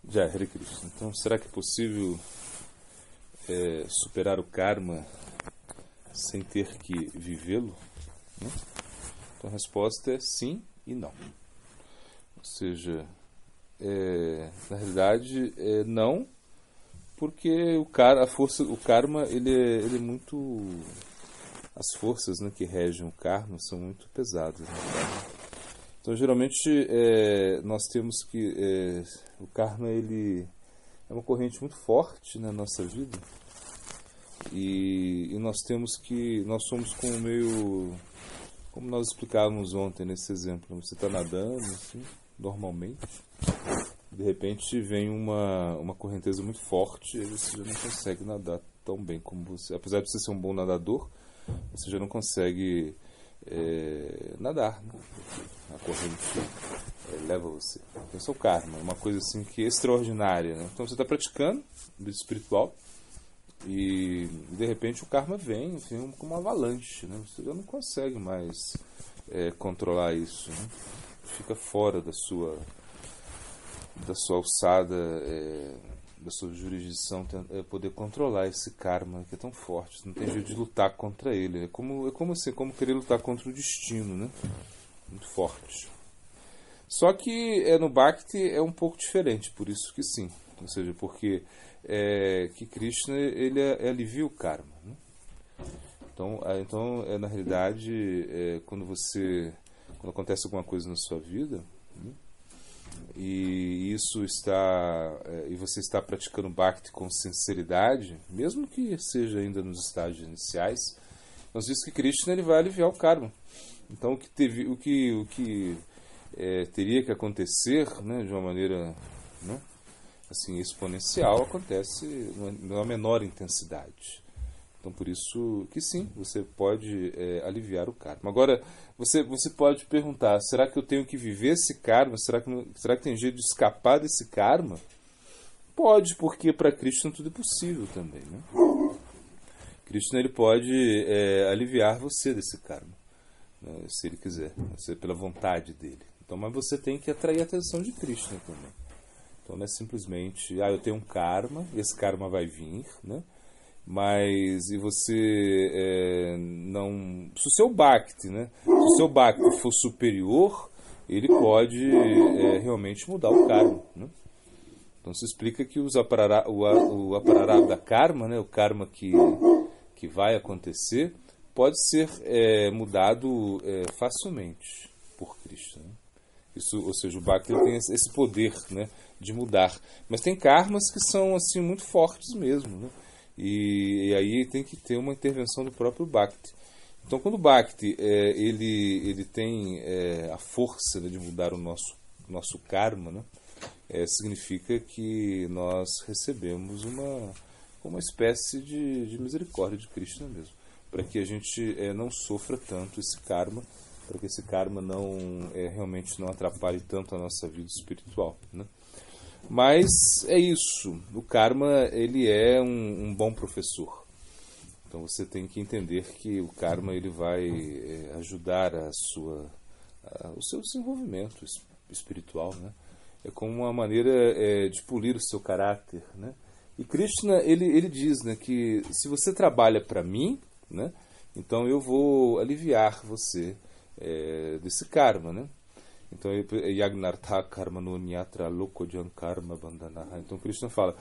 Já, Hare Krishna. Então, será que é possível superar o karma sem ter que vivê-lo? Né? Então, a resposta é sim e não. Ou seja, na realidade, não, porque o karma, ele é muito... As forças, né, que regem o karma são muito pesadas. Né? Então, geralmente, nós temos que... o karma, ele é uma corrente muito forte na nossa vida. E nós temos que... Nós somos como meio... Como nós explicávamos ontem nesse exemplo. Você está nadando, assim, normalmente. De repente, vem uma correnteza muito forte e você já não consegue nadar tão bem como você. Apesar de você ser um bom nadador, você já não consegue nadar, né? A corrente leva você. Então, isso é o karma, uma coisa assim que é extraordinária, né? Então você está praticando vida espiritual e de repente o karma vem assim, como uma avalanche, né? Você já não consegue mais controlar isso, né? Fica fora da sua alçada, da sua jurisdição, poder controlar esse karma que é tão forte. Você não tem jeito de lutar contra ele. É como querer lutar contra o destino, né? Muito forte. Só que no Bhakti é um pouco diferente, por isso que sim. Ou seja, porque que Krishna ele alivia o karma. Né? Então, na realidade, quando acontece alguma coisa na sua vida, né? E isso e você está praticando Bhakti com sinceridade, mesmo que seja ainda nos estágios iniciais, nós vimos que Krishna ele vai aliviar o karma. Então o que teria que acontecer, né, de uma maneira, né, assim, exponencial, acontece numa menor intensidade. Então por isso que sim, você pode aliviar o karma. Agora, você pode perguntar, será que eu tenho que viver esse karma? Será que tem jeito de escapar desse karma? Pode, porque para Krishna tudo é possível também. Né? Krishna ele pode aliviar você desse karma, né, se ele quiser, pela vontade dele. Então, mas você tem que atrair a atenção de Krishna também. Então não é simplesmente, eu tenho um karma, esse karma vai vir, né? Mas e você não... Se o seu Bhakti, né? Se o seu Bhakti for superior, ele pode realmente mudar o karma. Né? Então se explica que o apararabdha karma, né? O karma que vai acontecer, pode ser mudado facilmente por Krishna. Né? Isso, ou seja, o Bhakti tem esse poder, né, de mudar. Mas tem karmas que são assim, muito fortes mesmo, né? E aí tem que ter uma intervenção do próprio Bhakti. Então, quando o Bhakti ele tem a força, né, de mudar o nosso karma, né, significa que nós recebemos uma espécie de misericórdia de Krishna mesmo, para que a gente não sofra tanto esse karma, para que esse karma realmente não atrapalhe tanto a nossa vida espiritual, né? Mas é isso, o karma ele é um bom professor. Então você tem que entender que o karma ele vai ajudar o seu desenvolvimento espiritual, né? É como uma maneira de polir o seu caráter, né? E Krishna ele diz, né, que se você trabalha para mim, né, então eu vou aliviar você desse karma, né? Então, Yagnartha karma no nyatra lokojan karma bandhanaha. Então, Krishna fala,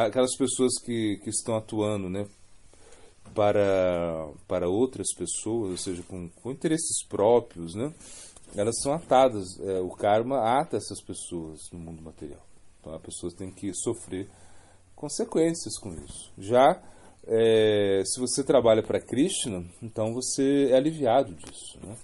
aquelas pessoas que estão atuando, né, para outras pessoas, ou seja, com interesses próprios, né, elas são atadas, o karma ata essas pessoas no mundo material. Então, a pessoa tem que sofrer consequências com isso. Já, se você trabalha para Krishna, então você é aliviado disso, né?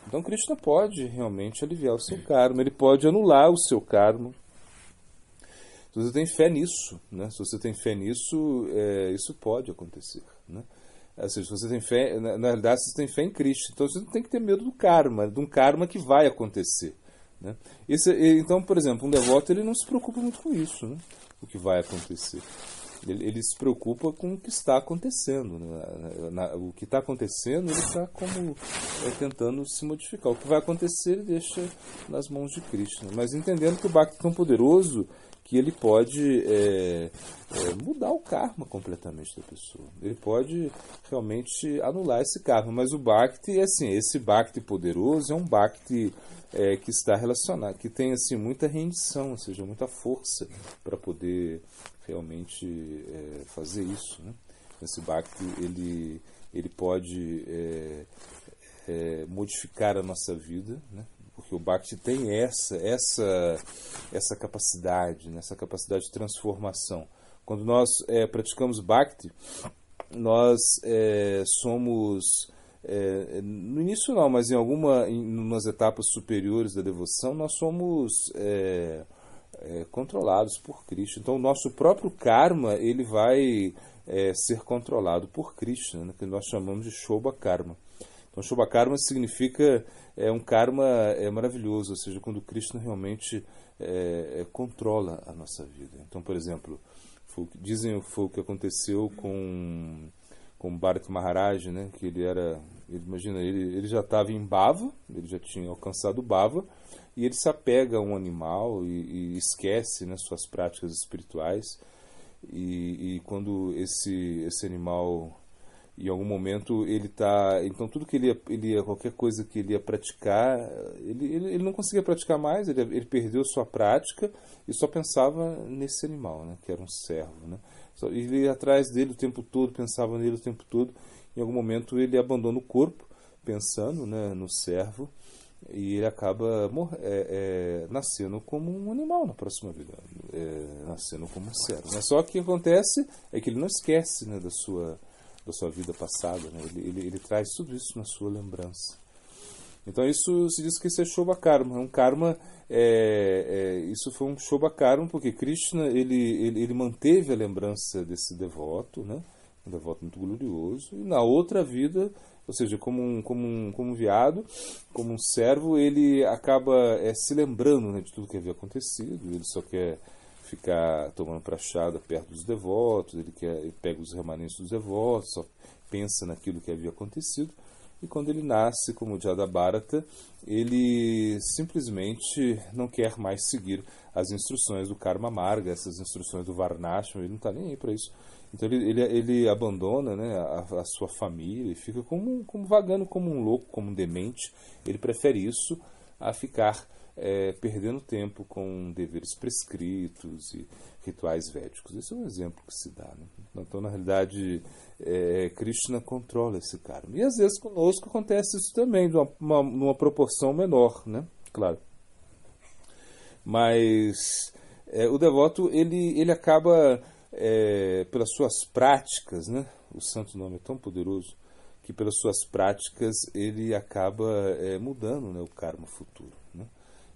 Então Krishna pode realmente aliviar o seu karma, ele pode anular o seu karma. Se você tem fé nisso, né? Se você tem fé nisso, isso pode acontecer, né? Ou seja, se você tem fé, na realidade você tem fé em Krishna, então você não tem que ter medo do karma, de um karma que vai acontecer, né? Então, por exemplo, um devoto ele não se preocupa muito com isso, né? O que vai acontecer. Ele se preocupa com o que está acontecendo. Né? O que está acontecendo, ele está como tentando se modificar. O que vai acontecer, ele deixa nas mãos de Krishna. Mas entendendo que o Bhakti é tão poderoso que ele pode mudar o karma completamente da pessoa. Ele pode realmente anular esse karma. Mas o Bhakti, assim, esse Bhakti poderoso é um Bhakti que está relacionado, que tem assim, muita rendição, ou seja, muita força para poder realmente fazer isso, né? Esse Bhakti, ele pode modificar a nossa vida, né? Porque o Bhakti tem essa capacidade, né? Essa capacidade de transformação. Quando nós praticamos Bhakti, nós somos, no início não, mas em umas etapas superiores da devoção, nós somos controlados por Krishna. Então o nosso próprio karma ele vai ser controlado por Krishna, né? Que nós chamamos de Shobha Karma. Então Shobha Karma significa um karma maravilhoso, ou seja, quando Krishna realmente controla a nossa vida. Então, por exemplo, foi o que aconteceu com Bharata Maharaj, né? Que ele já estava em Bhava, ele já tinha alcançado Bhava, e ele se apega a um animal e esquece, né, suas práticas espirituais. E quando esse animal, em algum momento, então tudo que ele ia, qualquer coisa que ele ia praticar, ele não conseguia praticar mais, ele perdeu sua prática e só pensava nesse animal, né, que era um servo, né? Ele ia atrás dele o tempo todo, pensava nele o tempo todo. Em algum momento ele abandona o corpo, pensando, né, no servo, e ele acaba nascendo como um animal na próxima vida, nascendo como um servo. Mas só que o que acontece é que ele não esquece, né, da sua vida passada, né? Ele traz tudo isso na sua lembrança. Então isso se diz que isso é Shobha Karma, é um karma, isso foi um Shobha Karma porque Krishna ele manteve a lembrança desse devoto, né? Um devoto muito glorioso, e na outra vida, ou seja, como um veado, como um servo, ele acaba se lembrando, né, de tudo que havia acontecido. Ele só quer ficar tomando prachada perto dos devotos, ele pega os remanentes dos devotos, só pensa naquilo que havia acontecido. E quando ele nasce como Jadabharata, ele simplesmente não quer mais seguir as instruções do Karma Marga, essas instruções do Varnashram, ele não está nem aí para isso. Então ele abandona, né, a sua família e fica vagando como um louco, como um demente. Ele prefere isso a ficar perdendo tempo com deveres prescritos e rituais védicos. Esse é um exemplo que se dá, né? Então, na realidade, Krishna controla esse karma. E às vezes conosco acontece isso também, numa proporção menor, né? Claro. Mas o devoto, ele acaba, pelas suas práticas, né? O santo nome é tão poderoso que pelas suas práticas ele acaba mudando, né, o karma futuro, né?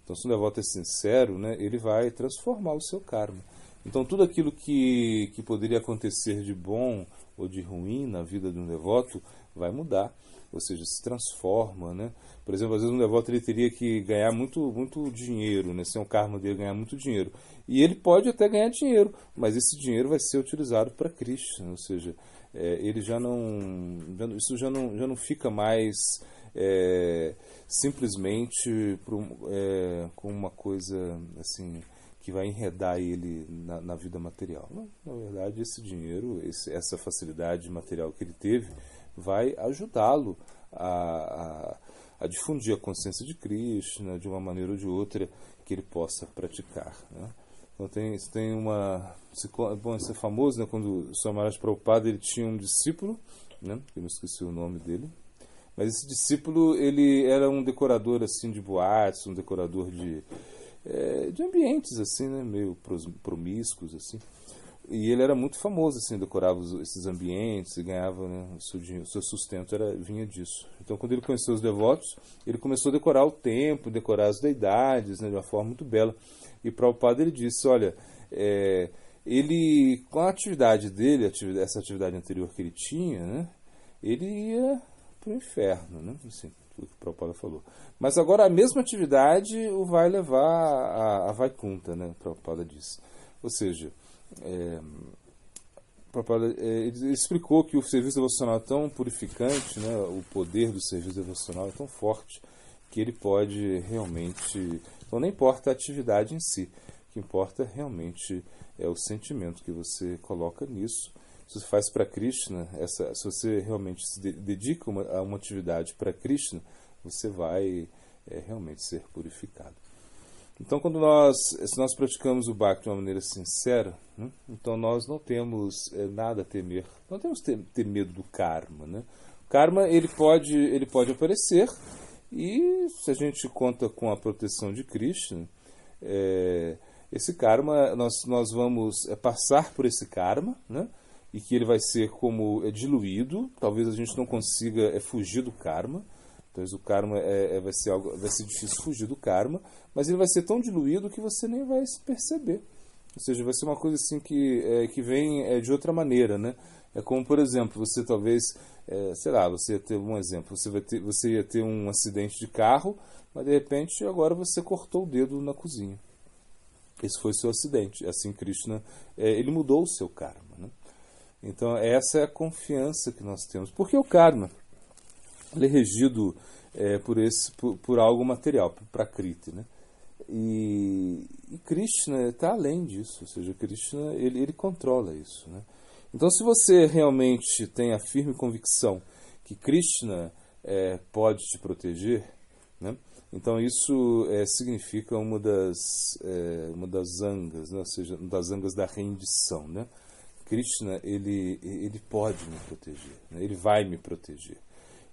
Então, se o devoto é sincero, né, ele vai transformar o seu karma. Então, tudo aquilo que poderia acontecer de bom ou de ruim na vida de um devoto vai mudar, ou seja, se transforma, né? Por exemplo, às vezes um devoto ele teria que ganhar muito, muito dinheiro, né? Se é um karma dele ganhar muito dinheiro. E ele pode até ganhar dinheiro, mas esse dinheiro vai ser utilizado para Krishna, ou seja, ele isso já não fica mais simplesmente com uma coisa assim que vai enredar ele na vida material. Não, na verdade, esse dinheiro, essa facilidade material que ele teve, vai ajudá-lo a difundir a consciência de Krishna de uma maneira ou de outra que ele possa praticar, né? Então tem uma... Bom, isso é famoso, né? Quando o Swami Maharaj Prabhupada ele tinha um discípulo, né? Eu não esqueci o nome dele, mas esse discípulo ele era um decorador assim de boates, um decorador de ambientes assim, né? Meio promíscuos assim. E ele era muito famoso, assim, decorava esses ambientes e ganhava, né, o seu sustento vinha disso. Então, quando ele conheceu os devotos, ele começou a decorar o templo, decorar as deidades, né, de uma forma muito bela. E Prabhupada ele disse, olha, ele, com a atividade dele, essa atividade anterior que ele tinha, né, ele ia para o inferno, né, assim, tudo que o Prabhupada falou. Mas agora a mesma atividade o vai levar a Vaikunta, né, Prabhupada disse. Ou seja, ele explicou que o serviço devocional é tão purificante, né, o poder do serviço devocional é tão forte que ele pode realmente... Então não importa a atividade em si, O que importa realmente é o sentimento que você coloca nisso. Se você faz para Krishna, se você realmente se dedica a uma atividade para Krishna, você vai realmente ser purificado. Então, se nós praticamos o Bhakti de uma maneira sincera, né, então nós não temos nada a temer, não temos que ter medo do karma. Né? O karma ele pode aparecer, e se a gente conta com a proteção de Krishna, esse karma, nós vamos passar por esse karma, né? E que ele vai ser como diluído. Talvez a gente não consiga fugir do karma. Talvez o karma vai ser difícil fugir do karma, mas ele vai ser tão diluído que você nem vai se perceber. Ou seja, vai ser uma coisa assim que vem de outra maneira, né? É como, por exemplo, você talvez, sei lá, você ia ter um exemplo, você ia ter um acidente de carro, mas de repente agora você cortou o dedo na cozinha. Esse foi o seu acidente. Assim, Krishna, ele mudou o seu karma, né? Então, essa é a confiança que nós temos. Porque o karma, ele é regido por algo material, por Prakriti, né? E Krishna está além disso. Ou seja, Krishna, ele controla isso, né? Então, se você realmente tem a firme convicção que Krishna pode te proteger, né? Então isso significa uma das zangas, né? Ou seja, das zangas da rendição, né? Krishna, ele pode me proteger, né? Ele vai me proteger,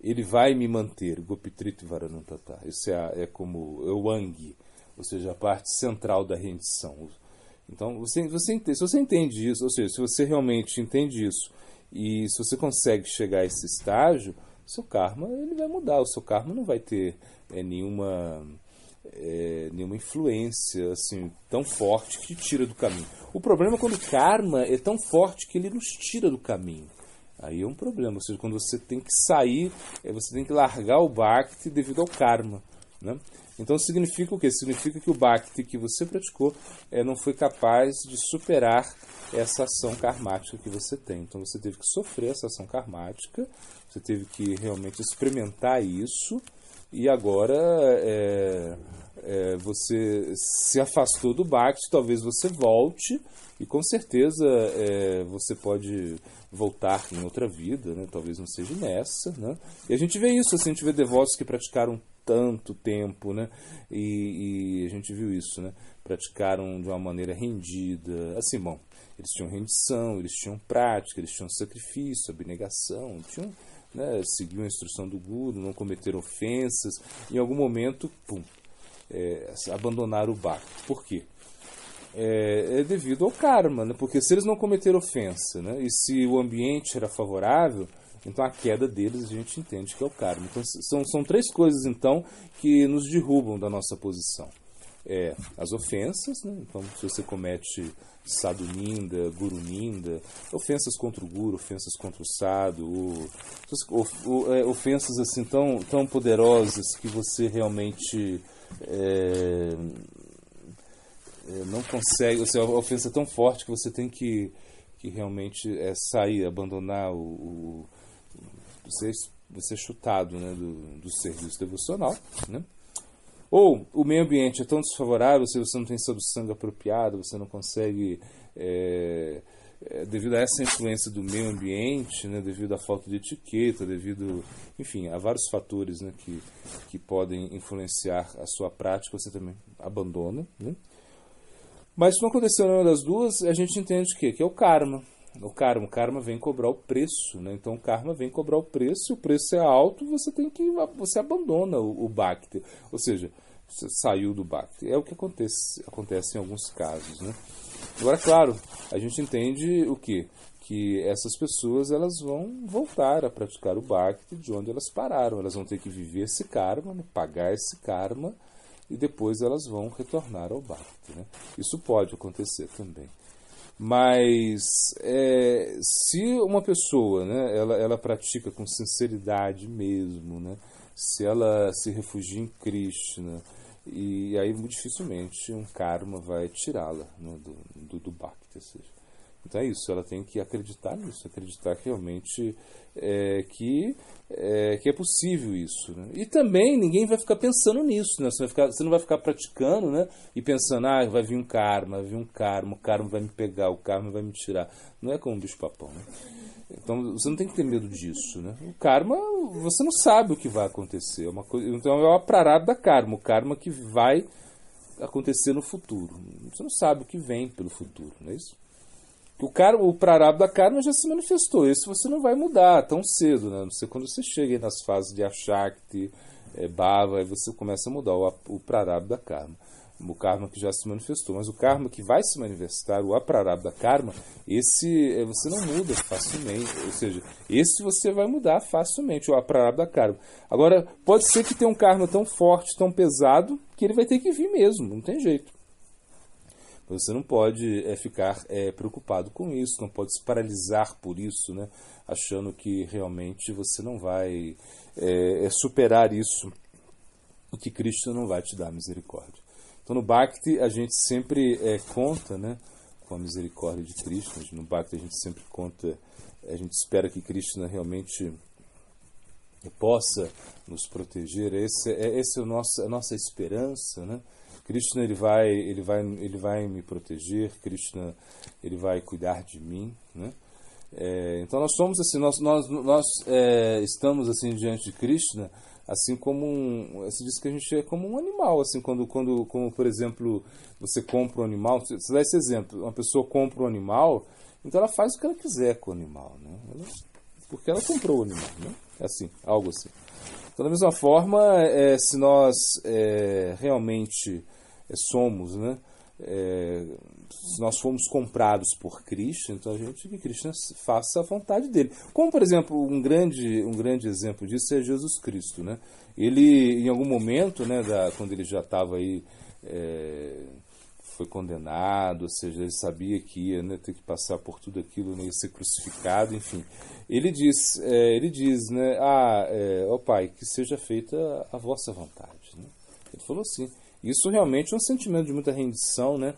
ele vai me manter. Gopitriti Varanantata. Isso é como o Angi, ou seja, a parte central da rendição. Então, se você entende isso, ou seja, se você realmente entende isso, e se você consegue chegar a esse estágio, seu karma ele vai mudar. O seu karma não vai ter nenhuma influência assim tão forte que te tira do caminho. O problema é quando o karma é tão forte que ele nos tira do caminho. Aí é um problema. Ou seja, quando você tem que sair, você tem que largar o Bhakti devido ao karma, né? Então significa o quê? Significa que o Bhakti que você praticou não foi capaz de superar essa ação karmática que você tem. Então você teve que sofrer essa ação karmática, você teve que realmente experimentar isso, e agora você se afastou do Bhakti, talvez você volte, e com certeza você pode voltar em outra vida, né? Talvez não seja nessa, né? E a gente vê isso, assim, a gente vê devotos que praticaram tanto tempo, né? E a gente viu isso, né? Praticaram de uma maneira rendida, assim, bom, eles tinham rendição, eles tinham prática, eles tinham sacrifício, abnegação, tinham, né, seguiam a instrução do Guru, não cometeram ofensas, em algum momento, abandonaram o Bhakti. Por quê? É devido ao karma, né? Porque se eles não cometeram ofensa, né, e se o ambiente era favorável, então a queda deles a gente entende que é o karma. Então são três coisas então que nos derrubam da nossa posição. As ofensas, né? Então se você comete sadhuninda, guruninda, ofensas contra o guru, ofensas contra o sadhu, ofensas assim tão poderosas que você realmente não consegue, ou seja, a ofensa é tão forte que você tem que realmente sair, abandonar você é chutado, né, do serviço devocional, né? Ou o meio ambiente é tão desfavorável, se você não tem sadhusanga apropriado, você não consegue, devido a essa influência do meio ambiente, né, devido à falta de etiqueta, enfim, a vários fatores, né, que podem influenciar a sua prática, você também abandona, né? Mas se não aconteceu nenhuma das duas, a gente entende que é o karma. O karma vem cobrar o preço, né? Então o karma vem cobrar o preço, se o preço é alto, você abandona o Bhakti, ou seja, você saiu do Bhakti. É o que acontece em alguns casos, né? Agora, claro, a gente entende o quê? Que essas pessoas elas vão voltar a praticar o Bhakti de onde elas pararam, elas vão ter que viver esse karma, né? Pagar esse karma, e depois elas vão retornar ao Bhakti, né? Isso pode acontecer também. Mas se uma pessoa, né, ela pratica com sinceridade mesmo, né, se ela se refugia em Krishna, e aí muito dificilmente um karma vai tirá-la, né, do Bhakti. Ou seja, Então é isso, ela tem que acreditar nisso, acreditar que realmente que é possível isso. Né? E também ninguém vai ficar pensando nisso, né? Você não vai ficar praticando, né? E pensando, vai vir um karma, o karma vai me pegar, o karma vai me tirar. Não é como um bicho-papão, né? Então você não tem que ter medo disso. Né? O karma, você não sabe o que vai acontecer. Então é o prarabdha karma, o karma que vai acontecer no futuro. Você não sabe o que vem pelo futuro, não é isso? O prarabdha karma já se manifestou. Esse você não vai mudar tão cedo, né? Não sei quando você chega aí nas fases de Ashakti, Bhava, aí você começa a mudar o prarabdha karma. O karma que já se manifestou. Mas o karma que vai se manifestar, o aprarabdha karma, esse você não muda facilmente. Ou seja, esse você vai mudar facilmente, o aprarabdha karma. Agora, pode ser que tenha um karma tão forte, tão pesado, que ele vai ter que vir mesmo, não tem jeito. Você não pode ficar preocupado com isso, não pode se paralisar por isso, né? Achando que realmente você não vai superar isso, e que Cristo não vai te dar misericórdia. Então no Bhakti a gente sempre conta, né, com a misericórdia de Krishna. No Bhakti a gente sempre conta, a gente espera que Krishna realmente possa nos proteger. Essa é a nossa esperança, né? Krishna ele vai me proteger, Krishna ele vai cuidar de mim, né? Então nós somos assim, nós estamos assim diante de Krishna, assim como se diz que a gente é como um animal, assim como por exemplo você compra um animal, você dá esse exemplo, uma pessoa compra um animal, então ela faz o que ela quiser com o animal, né? Porque ela comprou o animal, né? Assim, algo assim. Então da mesma forma, se nós realmente somos, né? Se nós fomos comprados por Krishna, então a gente que Krishna faça a vontade dele. Como, por exemplo, um grande exemplo disso é Jesus Cristo, né? Ele, em algum momento, né, quando ele já estava aí, foi condenado, ou seja, ele sabia que ia, né, ter que passar por tudo aquilo, né, ia ser crucificado, enfim. Ele diz, né, ó Pai, que seja feita a vossa vontade. Né? Ele falou assim. Isso realmente é um sentimento de muita rendição, né?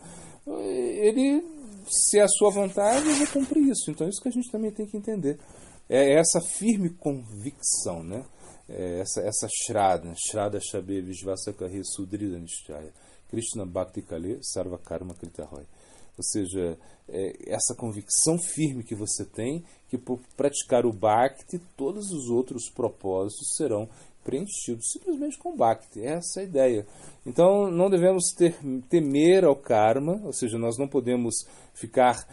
Se é a sua vontade, eu vou cumprir isso. Então, isso que a gente também tem que entender. É essa firme convicção, né? Essa Shraddha, Shraddha Shabe Vishvasakari Sudrida Nishchaya, Krishna Bhakti Kale Sarva Karma Krita Roy. Ou seja, essa convicção firme que você tem, que por praticar o Bhakti, todos os outros propósitos serão preenchidos simplesmente com Bhakti. Essa é a ideia. Então não devemos temer ao karma, ou seja, nós não podemos ficar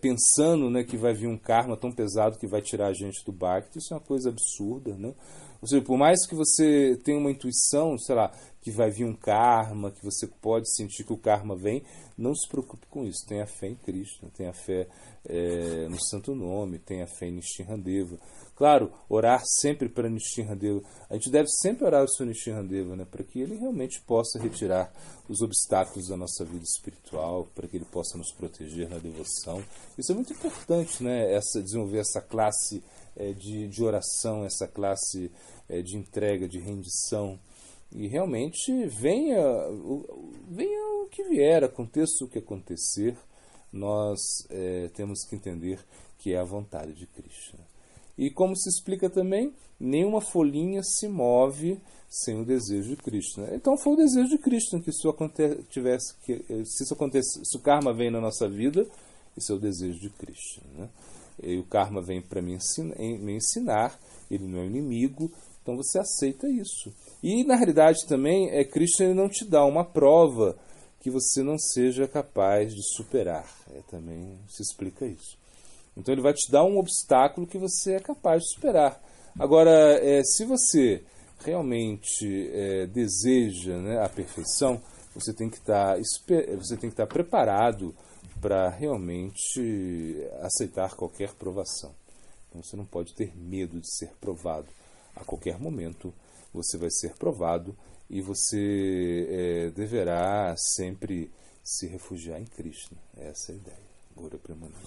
pensando, né, que vai vir um karma tão pesado que vai tirar a gente do Bhakti. Isso é uma coisa absurda, né? Ou seja, por mais que você tenha uma intuição, sei lá, que vai vir um karma, que você pode sentir que o karma vem, não se preocupe com isso. Tenha fé em Krishna, tenha fé no Santo Nome, tenha fé em Nrsimhadeva. Claro, orar sempre para Nrsimhadeva. A gente deve sempre orar o Sr. Nrsimhadeva, né, para que ele realmente possa retirar os obstáculos da nossa vida espiritual, para que ele possa nos proteger na devoção. Isso é muito importante, né, desenvolver essa classe de oração, essa classe de entrega, de rendição. E realmente venha o que vier, aconteça o que acontecer, nós temos que entender que é a vontade de Krishna. E como se explica também, nenhuma folhinha se move sem o desejo de Krishna. Então foi o desejo de Krishna que se o karma vem na nossa vida, esse é o desejo de Krishna, né? E o karma vem para me ensinar, ele não é inimigo, então você aceita isso. E na realidade também, Krishna ele não te dá uma prova que você não seja capaz de superar. Também se explica isso. Então ele vai te dar um obstáculo que você é capaz de superar. Agora, se você realmente deseja, né, a perfeição, você tem que estar preparado para realmente aceitar qualquer provação. Então você não pode ter medo de ser provado. A qualquer momento você vai ser provado e você deverá sempre se refugiar em Krishna. Essa é a ideia. Gora Premananda.